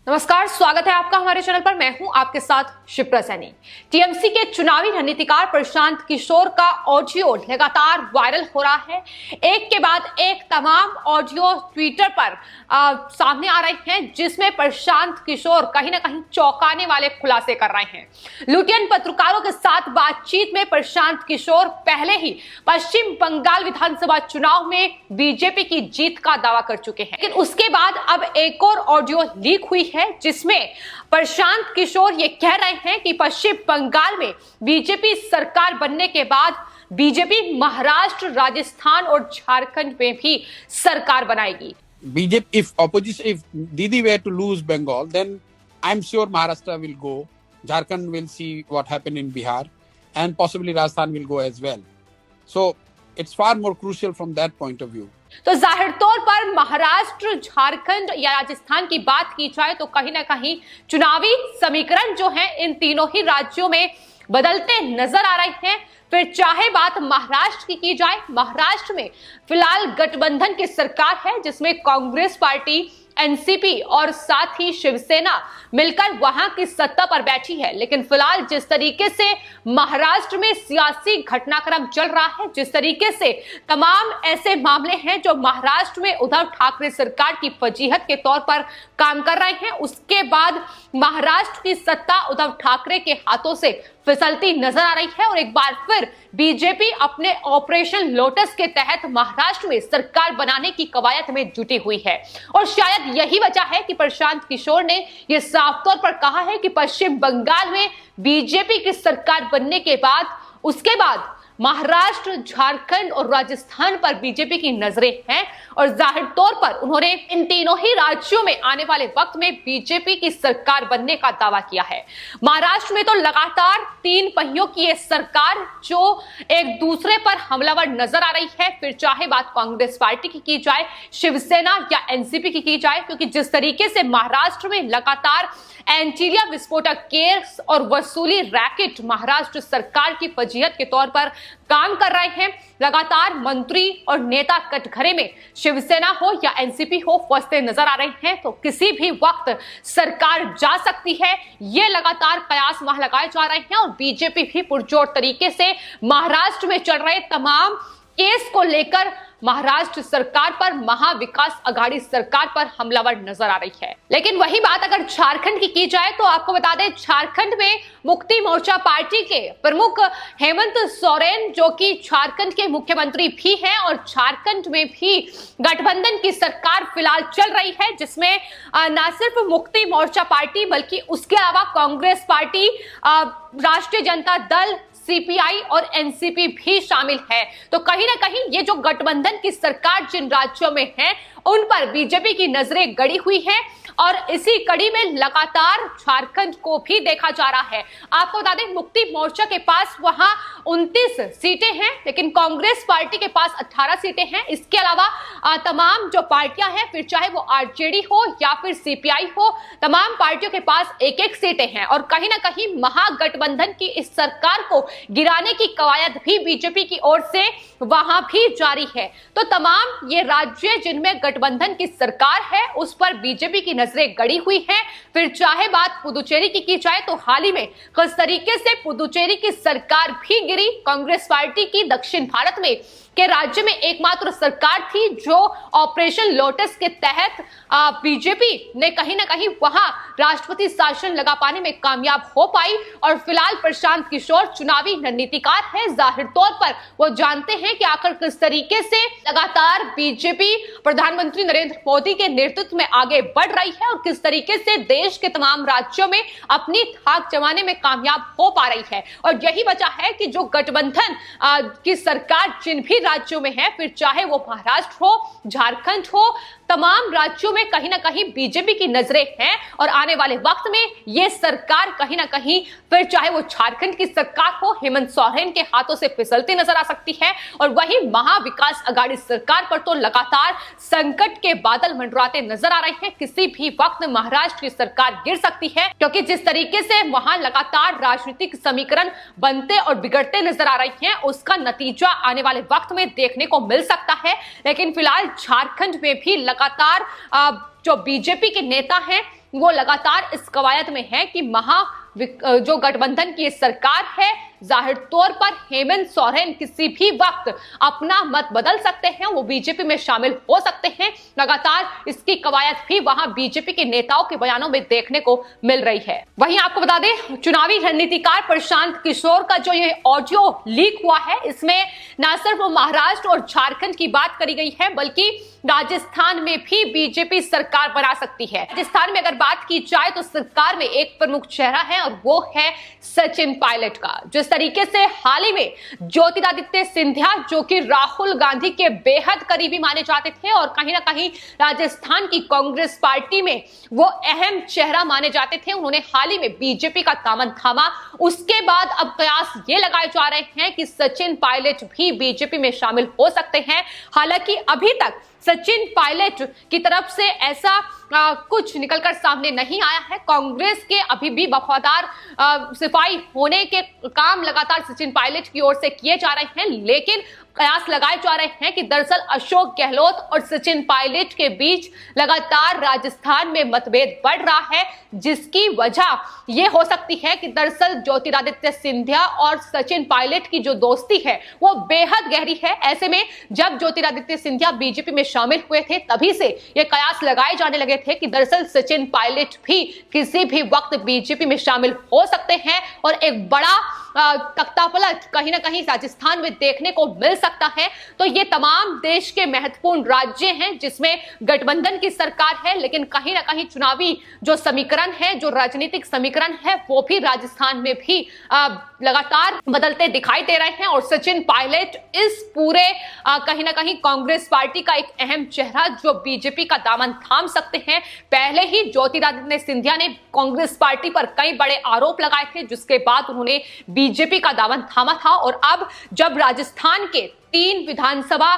नमस्कार, स्वागत है आपका हमारे चैनल पर। मैं हूं आपके साथ शिप्रा सैनी। टीएमसी के चुनावी रणनीतिकार प्रशांत किशोर का ऑडियो लगातार वायरल हो रहा है। एक के बाद एक तमाम ऑडियो ट्विटर पर सामने आ रहे हैं, जिसमें प्रशांत किशोर कहीं ना कहीं चौंकाने वाले खुलासे कर रहे हैं। लुटियन पत्रकारों के साथ बातचीत में प्रशांत किशोर पहले ही पश्चिम बंगाल विधानसभा चुनाव में बीजेपी की जीत का दावा कर चुके हैं, लेकिन उसके बाद अब एक और ऑडियो लीक हुई है, जिसमें प्रशांत किशोर ये कह रहे हैं कि पश्चिम बंगाल में बीजेपी सरकार बनने के बाद बीजेपी महाराष्ट्र, राजस्थान और झारखंड में भी सरकार बनाएगी। BJP, if Didi were to lose Bengal, then I'm sure Maharashtra will go, Jharkhand will see what happened in Bihar, and possibly Rajasthan will go as well. So it's far more crucial from that point of view. तो जाहिर तौर पर महाराष्ट्र, झारखंड या राजस्थान की बात की जाए तो कहीं ना कहीं चुनावी समीकरण जो है इन तीनों ही राज्यों में बदलते नजर आ रहे हैं। फिर चाहे बात महाराष्ट्र की जाए, महाराष्ट्र में फिलहाल गठबंधन की सरकार है, जिसमें कांग्रेस पार्टी, एनसीपी और साथ ही शिवसेना मिलकर वहां की सत्ता पर बैठी है। लेकिन फिलहाल जिस तरीके से महाराष्ट्र में सियासी घटनाक्रम चल रहा है, जिस तरीके से तमाम ऐसे मामले हैं जो महाराष्ट्र में उद्धव ठाकरे सरकार की वजीहत के तौर पर काम कर रहे हैं, उसके बाद महाराष्ट्र की सत्ता उद्धव ठाकरे के हाथों से फिसलती नजर आ रही है और एक बार फिर बीजेपी अपने ऑपरेशन लोटस के तहत महाराष्ट्र में सरकार बनाने की कवायद में जुटी हुई है। और शायद यही वजह है कि प्रशांत किशोर ने यह साफ तौर पर कहा है कि पश्चिम बंगाल में बीजेपी की सरकार बनने के बाद उसके बाद महाराष्ट्र, झारखंड और राजस्थान पर बीजेपी की नजरें हैं और जाहिर तौर पर उन्होंने इन तीनों ही राज्यों में आने वाले वक्त में बीजेपी की सरकार बनने का दावा किया है। महाराष्ट्र में तो लगातार तीन पहियों की यह सरकार जो एक दूसरे पर हमलावर नजर आ रही है, फिर चाहे बात कांग्रेस पार्टी की जाए, शिवसेना या एनसीपी की जाए, क्योंकि जिस तरीके से महाराष्ट्र में लगातार एंटीलिया विस्फोटक केस और वसूली रैकेट महाराष्ट्र सरकार की वजीहत के तौर पर काम कर रहे हैं, लगातार मंत्री और नेता कटघरे में शिवसेना हो या एनसीपी हो फंसते नजर आ रहे हैं, तो किसी भी वक्त सरकार जा सकती है, ये लगातार कयास वहां लगाए जा रहे हैं। और बीजेपी भी पुरजोर तरीके से महाराष्ट्र में चल रहे तमाम केस को लेकर महाराष्ट्र सरकार पर, महाविकास अघाड़ी सरकार पर हमलावर नजर आ रही है। लेकिन वही बात अगर झारखंड की जाए तो आपको बता दें, झारखंड में मुक्ति मोर्चा पार्टी के प्रमुख हेमंत सोरेन, जो कि झारखंड के मुख्यमंत्री भी हैं और झारखंड में भी गठबंधन की सरकार फिलहाल चल रही है, जिसमें न सिर्फ मुक्ति मोर्चा पार्टी बल्कि उसके अलावा कांग्रेस पार्टी, राष्ट्रीय जनता दल, सीपीआई और एनसीपी भी शामिल है। तो कहीं ना कहीं ये जो गठबंधन की सरकार जिन राज्यों में है उन पर बीजेपी की नजरें गड़ी हुई हैं और इसी कड़ी में लगातार झारखंड को भी देखा जा रहा है। आपको बता दें, मुक्ति मोर्चा के पास वहां 29 सीटें हैं, लेकिन कांग्रेस पार्टी के पास 18 सीटें हैं। इसके अलावा तमाम जो पार्टियां हैं, फिर चाहे वो आरजेडी हो या फिर सीपीआई हो, तमाम पार्टियों के पास एक एक सीटें हैं और कहीं ना कहीं महागठबंधन की इस सरकार को गिराने की कवायद भी बीजेपी की ओर से वहां भी जारी है। तो तमाम ये राज्य जिनमें गठबंधन की सरकार है उस पर बीजेपी की नजरें गड़ी हुई हैं। फिर चाहे बात पुदुचेरी की जाए तो हाल ही में किस तरीके से पुदुचेरी की सरकार भी गिरी। कांग्रेस पार्टी की दक्षिण भारत में के राज्य में एकमात्र सरकार थी जो ऑपरेशन लोटस के तहत बीजेपी ने कहीं ना कहीं वहां राष्ट्रपति शासन लगा पाने में कामयाब हो पाई। और फिलहाल प्रशांत किशोर चुनावी रणनीतिकार है, जाहिर तौर पर वो जानते हैं कि आखिर किस तरीके से लगातार बीजेपी प्रधानमंत्री नरेंद्र मोदी के नेतृत्व में आगे बढ़ रही है और किस तरीके से देश के तमाम राज्यों में अपनी धाक जमाने में कामयाब हो पा रही है। और यही वजह है कि जो गठबंधन की सरकार जिन भी राज्यों में है, फिर चाहे वो महाराष्ट्र हो, झारखंड हो, तमाम राज्यों में कहीं ना कहीं बीजेपी की नजरें हैं और आने वाले वक्त में ये सरकार कहीं ना कहीं, फिर चाहे वो झारखंड की सरकार हो, हेमंत सोरेन के हाथों से फिसलती नजर आ सकती है। और वही महाविकास अघाड़ी सरकार पर तो लगातार संकट के बादल मंडराते नजर आ रहे हैं। किसी भी वक्त महाराष्ट्र की सरकार गिर सकती है, क्योंकि जिस तरीके से वहां लगातार राजनीतिक समीकरण बनते और बिगड़ते नजर आ रहे हैं, उसका नतीजा आने वाले वक्त में देखने को मिल सकता है। लेकिन फिलहाल झारखंड में भी लगातार जो बीजेपी के नेता हैं वो लगातार इस कवायद में है कि जो गठबंधन की सरकार है, जाहिर तौर पर हेमंत सोरेन किसी भी वक्त अपना मत बदल सकते हैं, वो बीजेपी में शामिल हो सकते हैं। लगातार इसकी कवायद भी वहां बीजेपी के नेताओं के बयानों में देखने को मिल रही है। वहीं आपको बता दें, चुनावी रणनीतिकार प्रशांत किशोर का जो ये ऑडियो लीक हुआ है, इसमें न सिर्फ महाराष्ट्र और झारखंड की बात करी गई है बल्कि राजस्थान में भी बीजेपी सरकार बना सकती है। राजस्थान में अगर बात की जाए तो सरकार में एक प्रमुख चेहरा है और वो है सचिन पायलट का। जिस तरीके से हाल ही में ज्योतिरादित्य सिंधिया, जो कि राहुल गांधी के बेहद करीबी माने जाते थे और कहीं ना कहीं राजस्थान की कांग्रेस पार्टी में वो अहम चेहरा माने जाते थे, उन्होंने हाल ही में बीजेपी का दामन थामा। उसके बाद अब कयास ये लगाए जा रहे हैं कि सचिन पायलट भी बीजेपी में शामिल हो सकते हैं। हालांकि अभी तक सचिन पायलट की तरफ से ऐसा कुछ निकलकर सामने नहीं आया है। कांग्रेस के अभी भी वफादार सिपाही होने के काम लगातार सचिन पायलट की ओर से किए जा रहे हैं, लेकिन कयास लगाए जा रहे हैं कि दरअसल अशोक गहलोत और सचिन पायलट के बीच लगातार राजस्थान में मतभेद बढ़ रहा है, जिसकी वजह यह हो सकती है कि दरअसल ज्योतिरादित्य सिंधिया और सचिन पायलट की जो दोस्ती है वो बेहद गहरी है। ऐसे में जब ज्योतिरादित्य सिंधिया बीजेपी में शामिल हुए थे तभी से ये कयास लगाए जाने लगे थे कि दरअसल सचिन पायलट भी किसी भी वक्त बीजेपी में शामिल हो सकते हैं और एक बड़ा तख्तापलट कहीं ना कहीं राजस्थान में देखने को मिल सकता है। तो ये तमाम देश के महत्वपूर्ण राज्य हैं जिसमें गठबंधन की सरकार है, लेकिन कहीं ना कहीं चुनावी जो समीकरण है, जो राजनीतिक समीकरण है, वो भी राजस्थान में भी लगातार बदलते दिखाई दे रहे हैं। और सचिन पायलट इस पूरे कहीं ना कहीं कांग्रेस पार्टी का एक अहम चेहरा जो बीजेपी का दामन थाम सकते हैं। पहले ही ज्योतिरादित्य सिंधिया ने कांग्रेस पार्टी पर कई बड़े आरोप लगाए थे, जिसके बाद उन्होंने बीजेपी का दामन थामा था। और अब जब राजस्थान के 3 विधानसभा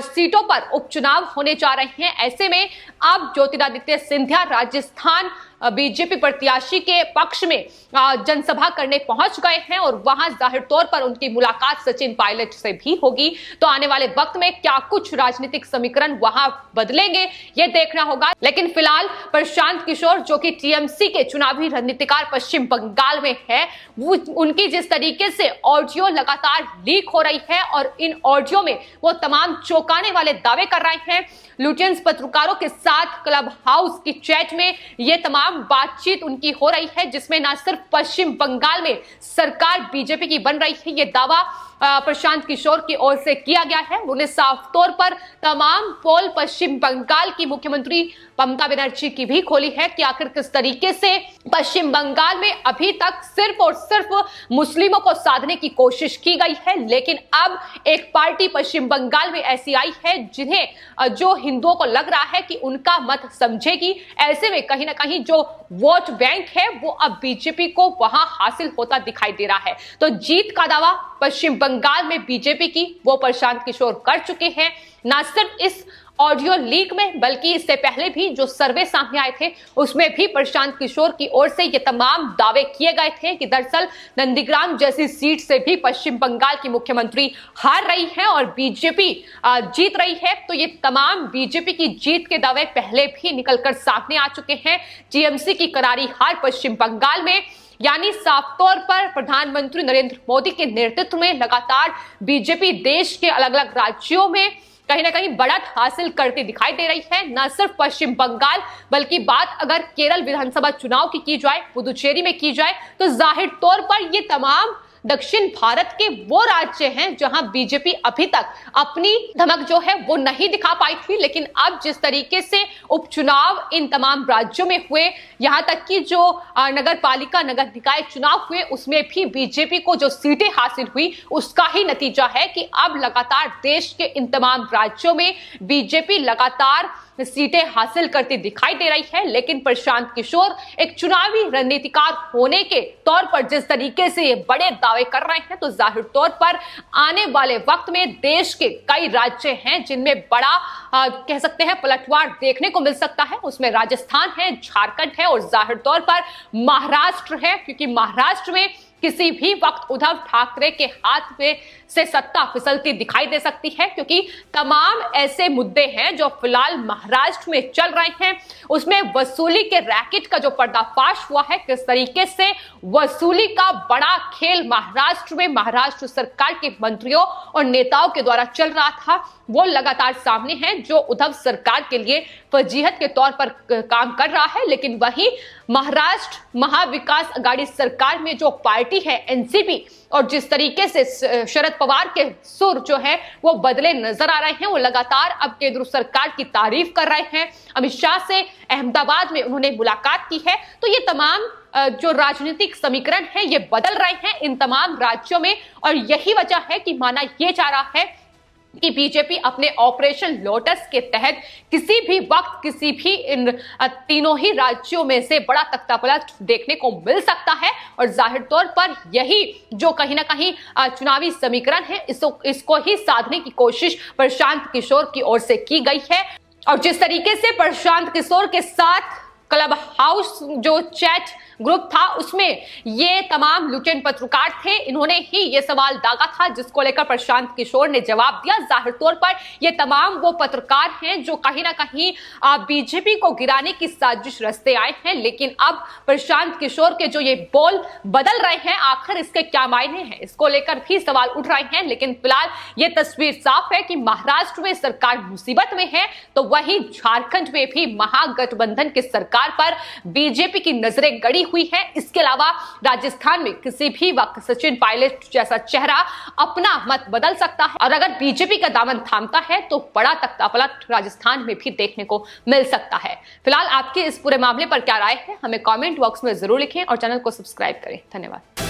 सीटों पर उपचुनाव होने जा रहे हैं, ऐसे में अब ज्योतिरादित्य सिंधिया राजस्थान बीजेपी प्रत्याशी के पक्ष में जनसभा करने पहुंच गए हैं और वहां जाहिर तौर पर उनकी मुलाकात सचिन पायलट से भी होगी। तो आने वाले वक्त में क्या कुछ राजनीतिक समीकरण वहां बदलेंगे ये देखना होगा। लेकिन फिलहाल प्रशांत किशोर, जो कि टीएमसी के चुनावी रणनीतिकार पश्चिम बंगाल में है, वो उनकी जिस तरीके से ऑडियो लगातार लीक हो रही है और इन ऑडियो में वो तमाम चौंकाने वाले दावे कर रहे हैं। लुटेंस पत्रकारों के साथ क्लब हाउस की चैट में ये तमाम बातचीत उनकी हो रही है, जिसमें न सिर्फ पश्चिम बंगाल में सरकार बीजेपी की बन रही है, ये दावा प्रशांत किशोर की ओर से किया गया है। उन्हें साफ तौर पर तमाम पोल पश्चिम बंगाल की मुख्यमंत्री ममता बनर्जी की भी खोली है कि आखिर किस तरीके से पश्चिम बंगाल में अभी तक सिर्फ और सिर्फ मुस्लिमों को साधने की कोशिश की गई है, लेकिन अब एक पार्टी पश्चिम बंगाल में ऐसी आई है जिन्हें जो हिंदुओं को लग रहा है कि उनका मत समझेगी। ऐसे में कहीं ना कहीं जो वोट बैंक है वो अब बीजेपी को वहां हासिल होता दिखाई दे रहा है। तो जीत का दावा पश्चिम बंगाल में बीजेपी की वो प्रशांत किशोर कर चुके हैं। न सिर्फ इस ऑडियो लीक में बल्कि इससे पहले भी जो सर्वे सामने आए थे उसमें भी प्रशांत किशोर की ओर से ये तमाम दावे किए गए थे कि दरअसल नंदीग्राम जैसी सीट से भी पश्चिम बंगाल की मुख्यमंत्री हार रही है और बीजेपी जीत रही है। तो ये तमाम बीजेपी की जीत के दावे पहले भी निकलकर सामने आ चुके हैं। टीएमसी की करारी हार पश्चिम बंगाल में, यानी साफ तौर पर प्रधानमंत्री नरेंद्र मोदी के नेतृत्व में लगातार बीजेपी देश के अलग अलग राज्यों में कहीं ना कहीं बढ़त हासिल करती दिखाई दे रही है। न सिर्फ पश्चिम बंगाल बल्कि बात अगर केरल विधानसभा चुनाव की जाए, पुदुचेरी में की जाए, तो जाहिर तौर पर ये तमाम दक्षिण भारत के वो राज्य हैं जहां बीजेपी अभी तक अपनी धमक जो है वो नहीं दिखा पाई थी। लेकिन अब जिस तरीके से उपचुनाव इन तमाम राज्यों में हुए, यहां तक कि जो नगर पालिका नगर निकाय चुनाव हुए उसमें भी बीजेपी को जो सीटें हासिल हुई उसका ही नतीजा है कि अब लगातार देश के इन तमाम राज्यों में बीजेपी लगातार सीटें हासिल करती दिखाई दे रही है। लेकिन प्रशांत किशोर एक चुनावी रणनीतिकार होने के तौर पर जिस तरीके से ये बड़े दावे कर रहे हैं, तो जाहिर तौर पर आने वाले वक्त में देश के कई राज्य हैं जिनमें बड़ा कह सकते हैं पलटवार देखने को मिल सकता है। उसमें राजस्थान है, झारखंड है और जाहिर तौर पर महाराष्ट्र है, क्योंकि महाराष्ट्र में किसी भी वक्त उद्धव ठाकरे के हाथ में से सत्ता फिसलती दिखाई दे सकती है, क्योंकि तमाम ऐसे मुद्दे हैं जो फिलहाल महाराष्ट्र में चल रहे हैं। उसमें वसूली के रैकेट का जो पर्दाफाश हुआ है, किस तरीके से वसूली का बड़ा खेल महाराष्ट्र में महाराष्ट्र सरकार के मंत्रियों और नेताओं के द्वारा चल रहा था, वो लगातार सामने है, जो उद्धव सरकार के लिए फजीहत के तौर पर काम कर रहा है। लेकिन वहीं महाराष्ट्र महाविकास आघाड़ी सरकार में जो पार्टी है एनसीपी, और जिस तरीके से शरद पवार के सुर जो है वो बदले नजर आ रहे हैं, वो लगातार अब केंद्र सरकार की तारीफ कर रहे हैं। अमित शाह से अहमदाबाद में उन्होंने मुलाकात की है। तो ये तमाम जो राजनीतिक समीकरण है ये बदल रहे हैं इन तमाम राज्यों में, और यही वजह है कि माना यह जा रहा है कि बीजेपी अपने ऑपरेशन लोटस के तहत किसी भी वक्त किसी भी इन तीनों ही राज्यों में से बड़ा तख्तापलट देखने को मिल सकता है। और जाहिर तौर पर यही जो कहीं ना कहीं चुनावी समीकरण है, इसको ही साधने की कोशिश प्रशांत किशोर की ओर से की गई है। और जिस तरीके से प्रशांत किशोर के साथ क्लब हाउस जो चैट ग्रुप था, उसमें ये तमाम लुटेन पत्रकार थे, इन्होंने ही ये सवाल दागा था, जिसको लेकर प्रशांत किशोर ने जवाब दिया। जाहिर तौर पर ये तमाम वो पत्रकार हैं जो कहीं ना कहीं बीजेपी को गिराने की साजिश रचते आए हैं। लेकिन अब प्रशांत किशोर के जो ये बोल बदल रहे हैं, आखिर इसके क्या मायने हैं, इसको लेकर भी सवाल उठ रहे हैं। लेकिन फिलहाल ये तस्वीर साफ है कि महाराष्ट्र में सरकार मुसीबत में है, तो वहीं झारखंड में भी महागठबंधन की सरकार पर बीजेपी की नजरें गड़ी हुई है। इसके अलावा राजस्थान में किसी भी वक्त सचिन पायलट जैसा चेहरा अपना मत बदल सकता है, और अगर बीजेपी का दामन थामता है तो बड़ा तख्तापलट राजस्थान में भी देखने को मिल सकता है। फिलहाल आपकी इस पूरे मामले पर क्या राय है, हमें कमेंट बॉक्स में जरूर लिखें और चैनल को सब्सक्राइब करें। धन्यवाद।